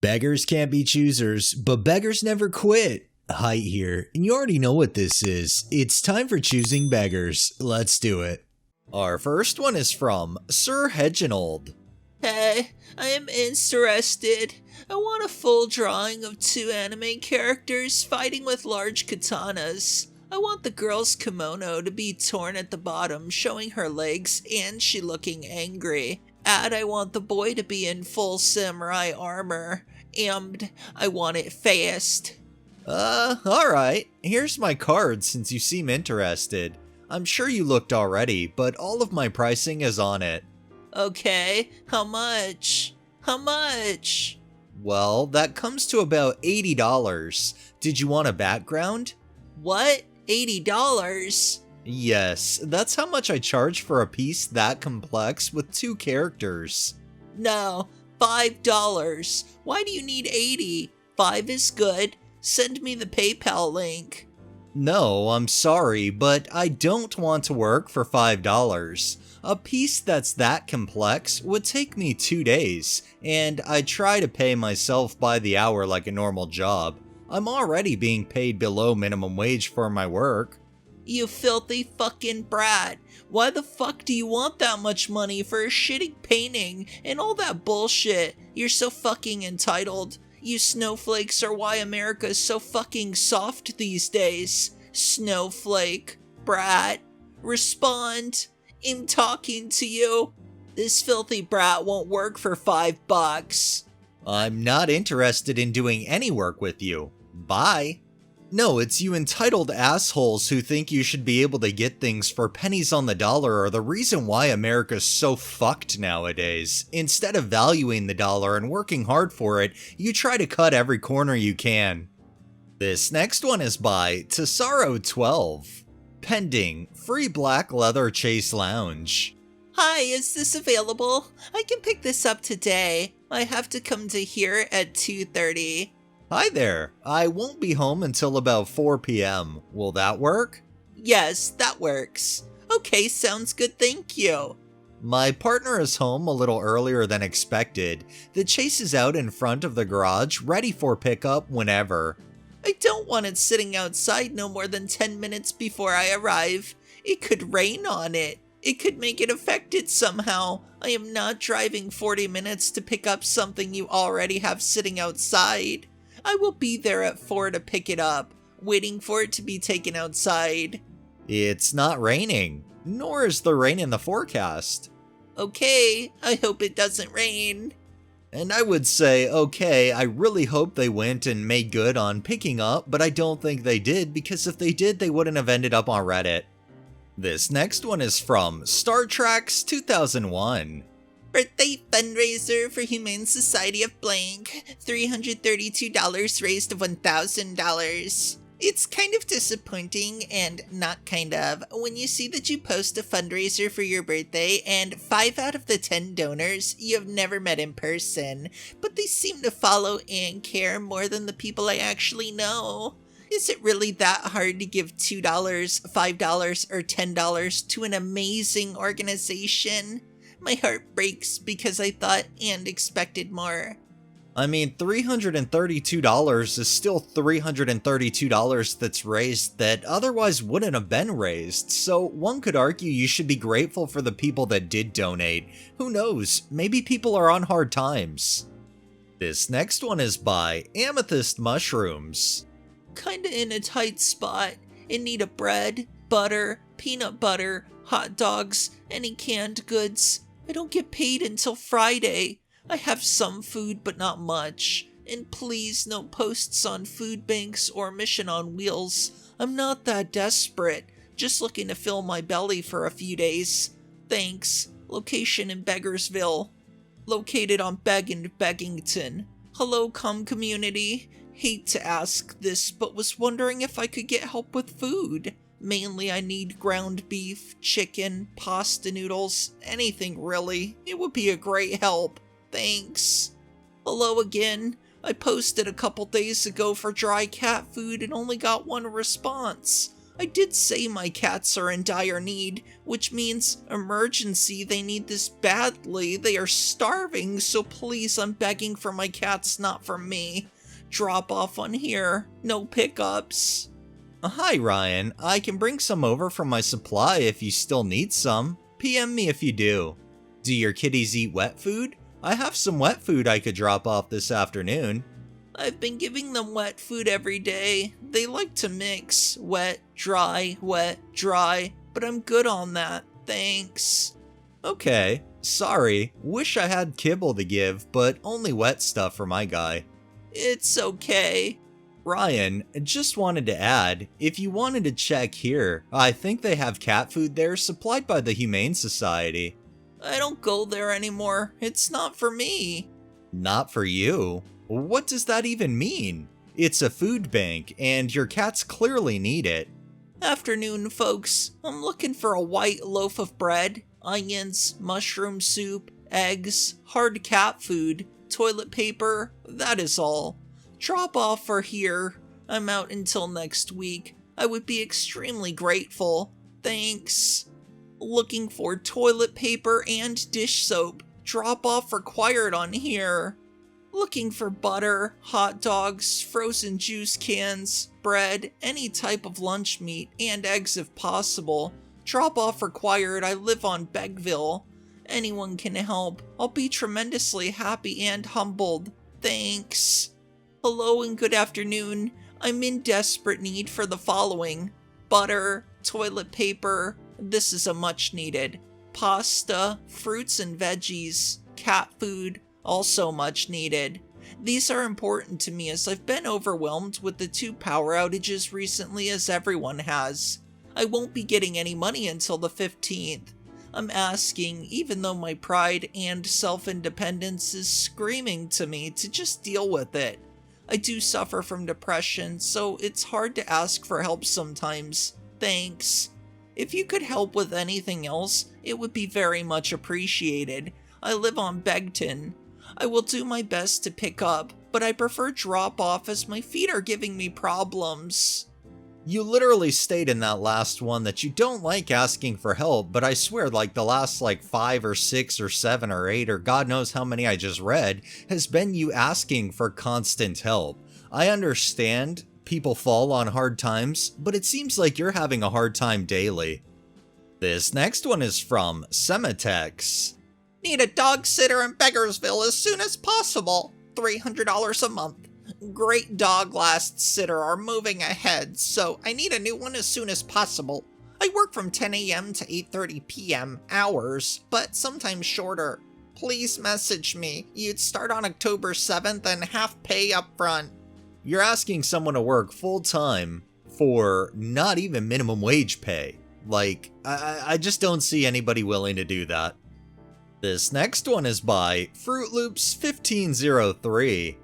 Beggars can't be choosers, but beggars never quit. Height here, and you already know what this is. It's time for Choosing Beggars. Let's do it. Our first one is from Sir Hedgenold. Hey, I am interested. I want a full drawing of 2 anime characters fighting with large katanas. I want the girl's kimono to be torn at the bottom, showing her legs, and she looking angry. And I want the boy to be in full samurai armor. And I want it fast. Alright. Here's my card since you seem interested. I'm sure you looked already, but all of my pricing is on it. Okay, how much? How much? Well, that comes to about $80. Did you want a background? What? $80? Yes, that's how much I charge for a piece that complex with 2 characters. No, $5. Why do you need 80? 5 is good. Send me the PayPal link. No, I'm sorry, but I don't want to work for $5. A piece that's that complex would take me 2 days, and I try to pay myself by the hour like a normal job. I'm already being paid below minimum wage for my work. You filthy fucking brat. Why the fuck do you want that much money for a shitty painting and all that bullshit? You're so fucking entitled. You snowflakes are why America's so fucking soft these days. Snowflake. Brat. Respond. I'm talking to you. This filthy brat won't work for $5. I'm not interested in doing any work with you. Bye. No, it's you entitled assholes who think you should be able to get things for pennies on the dollar are the reason why America's so fucked nowadays. Instead of valuing the dollar and working hard for it, you try to cut every corner you can. This next one is by Tesaro12. Pending, free black leather chase lounge. Hi, is this available? I can pick this up today. I have to come to here at 2:30. Hi there, I won't be home until about 4 p.m. Will that work? Yes, that works. Okay, sounds good, thank you. My partner is home a little earlier than expected. The chase is out in front of the garage, ready for pickup whenever. I don't want it sitting outside no more than 10 minutes before I arrive. It could rain on it. It could make it affected somehow. I am not driving 40 minutes to pick up something you already have sitting outside. I will be there at 4 to pick it up, waiting for it to be taken outside. It's not raining, nor is the rain in the forecast. Okay, I hope it doesn't rain. And I would say, okay, I really hope they went and made good on picking up, but I don't think they did, because if they did, they wouldn't have ended up on Reddit. This next one is from Star Treks 2001. Birthday fundraiser for Humane Society of Blank. $332 raised to $1,000. It's kind of disappointing, and not kind of, when you see that you post a fundraiser for your birthday and 5 out of the 10 donors you have never met in person, but they seem to follow and care more than the people I actually know. Is it really that hard to give $2, $5, or $10 to an amazing organization? My heart breaks because I thought and expected more. I mean, $332 is still $332 that's raised that otherwise wouldn't have been raised, so one could argue you should be grateful for the people that did donate. Who knows, maybe people are on hard times. This next one is by Amethyst Mushrooms. Kinda in a tight spot, in need of bread, butter, peanut butter, hot dogs, any canned goods. I don't get paid until Friday. I have some food, but not much. And please, no posts on food banks or Mission on Wheels. I'm not that desperate. Just looking to fill my belly for a few days. Thanks. Location in Beggarsville. Located on Begg and Beggington. Hello, community. Hate to ask this, but was wondering if I could get help with food. Mainly I need ground beef, chicken, pasta noodles, anything really. It would be a great help. Thanks. Hello again. I posted a couple days ago for dry cat food and only got 1 response. I did say my cats are in dire need, which means emergency, they need this badly. They are starving, so please, I'm begging for my cats, not for me. Drop off on here. No pickups. Hi Ryan, I can bring some over from my supply if you still need some. PM me if you do. Do your kitties eat wet food? I have some wet food I could drop off this afternoon. I've been giving them wet food every day. They like to mix wet, dry, but I'm good on that, thanks. Okay, sorry, wish I had kibble to give, but only wet stuff for my guy. It's okay. Ryan, just wanted to add, if you wanted to check here, I think they have cat food there supplied by the Humane Society. I don't go there anymore. It's not for me. Not for you? What does that even mean? It's a food bank, and your cats clearly need it. Afternoon, folks. I'm looking for a white loaf of bread, onions, mushroom soup, eggs, hard cat food, toilet paper, that is all. Drop off or here. I'm out until next week. I would be extremely grateful. Thanks. Looking for toilet paper and dish soap. Drop off required on here. Looking for butter, hot dogs, frozen juice cans, bread, any type of lunch meat, and eggs if possible. Drop off required. I live on Beggville. Anyone can help. I'll be tremendously happy and humbled. Thanks. Hello and good afternoon. I'm in desperate need for the following: butter, toilet paper, this is a much needed, pasta, fruits and veggies, cat food, also much needed. These are important to me as I've been overwhelmed with the 2 power outages recently, as everyone has. I won't be getting any money until the 15th. I'm asking, even though my pride and self-independence is screaming to me to just deal with it. I do suffer from depression, so it's hard to ask for help sometimes. Thanks. If you could help with anything else, it would be very much appreciated. I live on Begton. I will do my best to pick up, but I prefer drop off as my feet are giving me problems. You literally state in that last one that you don't like asking for help, but I swear like the last 5 or 6 or 7 or 8 or God knows how many I just read has been you asking for constant help. I understand people fall on hard times, but it seems like you're having a hard time daily. This next one is from Semitex. Need a dog sitter in Beggarsville as soon as possible. $300 a month. Great dog last sitter are moving ahead, so I need a new one as soon as possible. I work from 10 a.m. to 8:30 p.m. hours, but sometimes shorter. Please message me. You'd start on October 7th and half pay up front. You're asking someone to work full-time for not even minimum wage pay. I just don't see anybody willing to do that. This next one is by Fruit Loops 1503.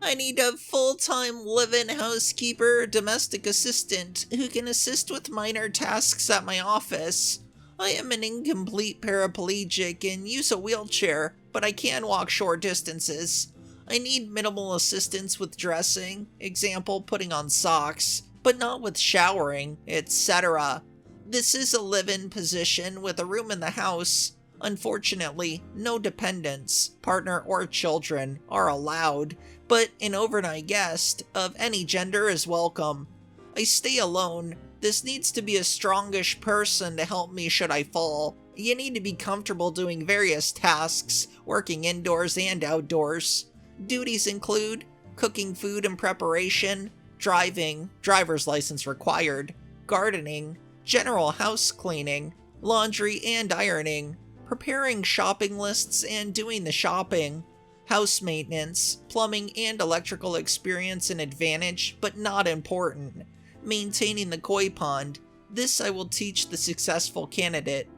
I need a full-time live-in housekeeper, domestic assistant, who can assist with minor tasks at my office. I am an incomplete paraplegic and use a wheelchair, but I can walk short distances. I need minimal assistance with dressing, example putting on socks, but not with showering, etc. This is a live-in position with a room in the house. Unfortunately, no dependents, partner or children, are allowed, but an overnight guest of any gender is welcome. I stay alone. This needs to be a strongish person to help me should I fall. You need to be comfortable doing various tasks, working indoors and outdoors. Duties include cooking food and preparation, driving, driver's license required, gardening, general house cleaning, laundry and ironing, preparing shopping lists and doing the shopping, house maintenance, plumbing and electrical experience an advantage, but not important, maintaining the koi pond. This I will teach the successful candidate.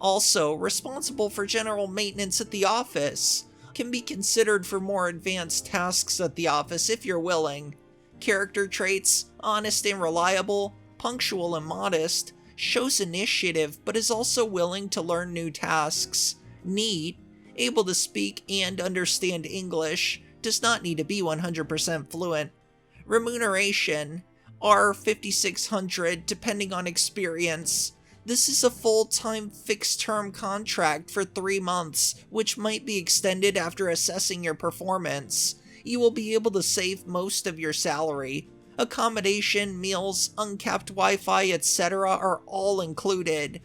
Also, responsible for general maintenance at the office. Can be considered for more advanced tasks at the office if you're willing. Character traits: honest and reliable, punctual and modest, shows initiative but is also willing to learn new tasks. Neat, able to speak and understand English, does not need to be 100% fluent. Remuneration: R5600 depending on experience. This is a full-time fixed-term contract for 3 months, which might be extended after assessing your performance. You will be able to save most of your salary. Accommodation, meals, uncapped Wi-Fi, etc. are all included.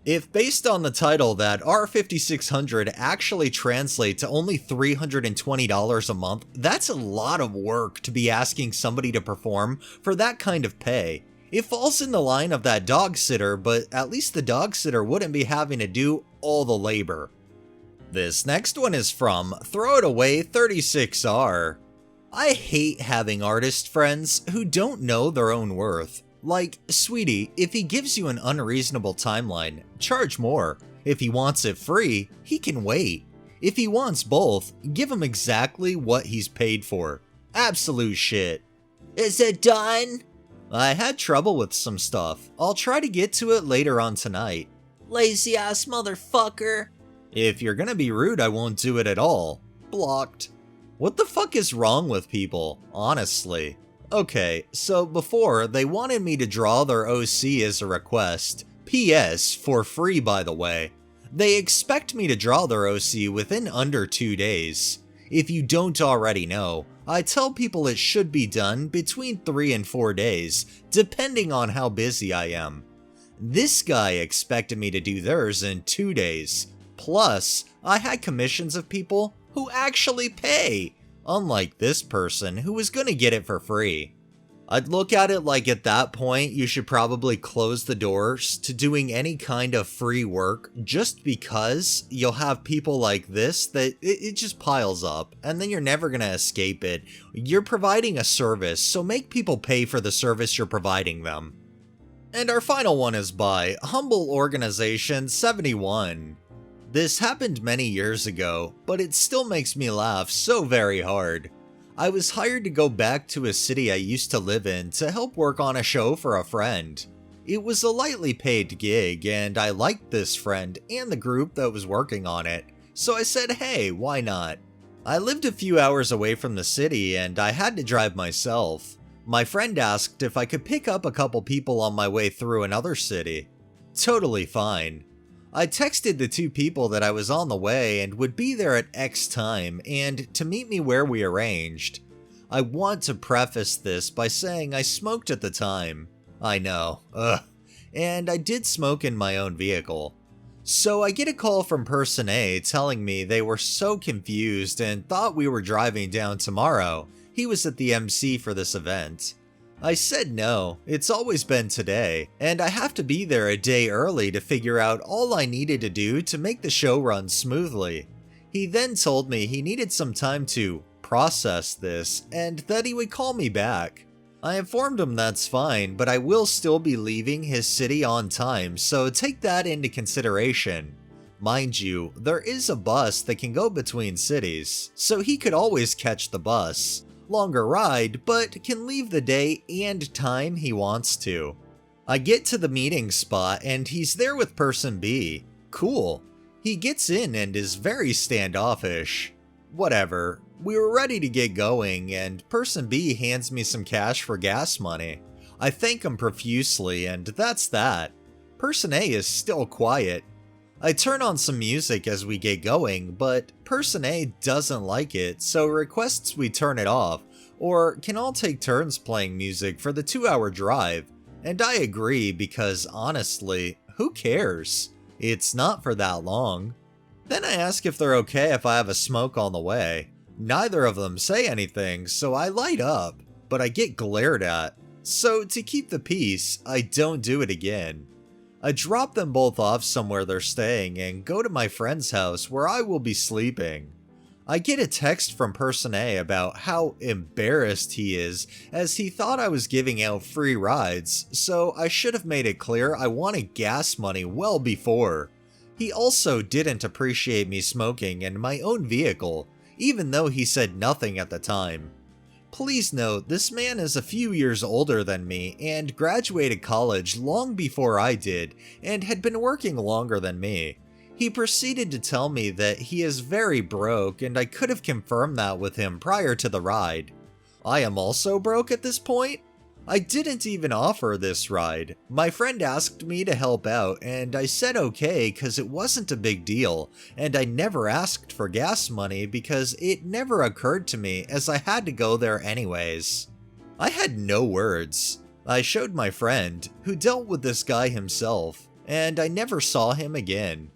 If based on the title that R5600 actually translate to only $320 a month, that's a lot of work to be asking somebody to perform for that kind of pay. It falls in the line of that dog sitter, but at least the dog sitter wouldn't be having to do all the labor. This next one is from Throw It Away 36R. I hate having artist friends who don't know their own worth. Like, sweetie, if he gives you an unreasonable timeline, charge more. If he wants it free, he can wait. If he wants both, give him exactly what he's paid for. Absolute shit. Is it done? I had trouble with some stuff. I'll try to get to it later on tonight. Lazy ass motherfucker. If you're gonna be rude, I won't do it at all. Blocked. What the fuck is wrong with people, honestly? Okay, so before, they wanted me to draw their OC as a request. PS, for free by the way. They expect me to draw their OC within under 2 days. If you don't already know, I tell people it should be done between 3 and 4 days, depending on how busy I am. This guy expected me to do theirs in 2 days. Plus, I had commissions of people who actually pay, unlike this person who was gonna get it for free. I'd look at it like at that point you should probably close the doors to doing any kind of free work just because you'll have people like this that it just piles up and then you're never gonna escape it. You're providing a service, so make people pay for the service you're providing them. And our final one is by Humble Organization 71. This happened many years ago, but it still makes me laugh so very hard. I was hired to go back to a city I used to live in to help work on a show for a friend. It was a lightly paid gig, and I liked this friend and the group that was working on it, so I said hey, why not? I lived a few hours away from the city and I had to drive myself. My friend asked if I could pick up a couple people on my way through another city. Totally fine. I texted the 2 people that I was on the way and would be there at X time and to meet me where we arranged. I want to preface this by saying I smoked at the time. I know, and I did smoke in my own vehicle. So I get a call from Person A telling me they were so confused and thought we were driving down tomorrow. He was at the MC for this event. I said no, it's always been today, and I have to be there a day early to figure out all I needed to do to make the show run smoothly. He then told me he needed some time to process this, and that he would call me back. I informed him that's fine, but I will still be leaving his city on time, so take that into consideration. Mind you, there is a bus that can go between cities, so he could always catch the bus. Longer ride, but can leave the day and time he wants to. I get to the meeting spot and he's there with Person B. Cool. He gets in and is very standoffish. Whatever. We were ready to get going and Person B hands me some cash for gas money. I thank him profusely and that's that. Person A is still quiet. I turn on some music as we get going, but Person A doesn't like it, so requests we turn it off, or can all take turns playing music for the 2-hour drive, and I agree because honestly, who cares? It's not for that long. Then I ask if they're okay if I have a smoke on the way. Neither of them say anything, so I light up, but I get glared at. So to keep the peace, I don't do it again. I drop them both off somewhere they're staying and go to my friend's house where I will be sleeping. I get a text from Person A about how embarrassed he is as he thought I was giving out free rides, so I should have made it clear I wanted gas money well before. He also didn't appreciate me smoking in my own vehicle, even though he said nothing at the time. Please note, this man is a few years older than me and graduated college long before I did and had been working longer than me. He proceeded to tell me that he is very broke and I could have confirmed that with him prior to the ride. I am also broke at this point? I didn't even offer this ride. My friend asked me to help out, and I said okay because it wasn't a big deal, and I never asked for gas money because it never occurred to me as I had to go there anyways. I had no words. I showed my friend, who dealt with this guy himself, and I never saw him again.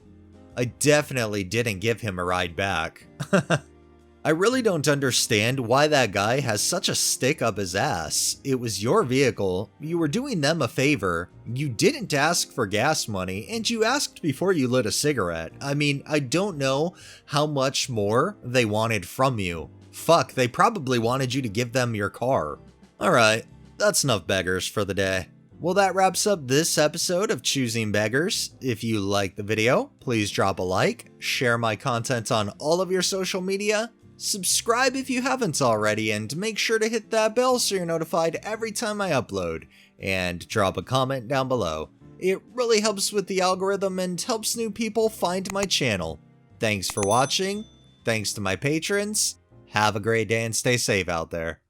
I definitely didn't give him a ride back. I really don't understand why that guy has such a stick up his ass. It was your vehicle, you were doing them a favor, you didn't ask for gas money, and you asked before you lit a cigarette. I mean, I don't know how much more they wanted from you. Fuck, they probably wanted you to give them your car. Alright, that's enough beggars for the day. Well, that wraps up this episode of Choosing Beggars. If you liked the video, please drop a like, share my content on all of your social media, subscribe if you haven't already, and make sure to hit that bell so you're notified every time I upload, and drop a comment down below. It really helps with the algorithm and helps new people find my channel. Thanks for watching, thanks to my patrons, have a great day and stay safe out there.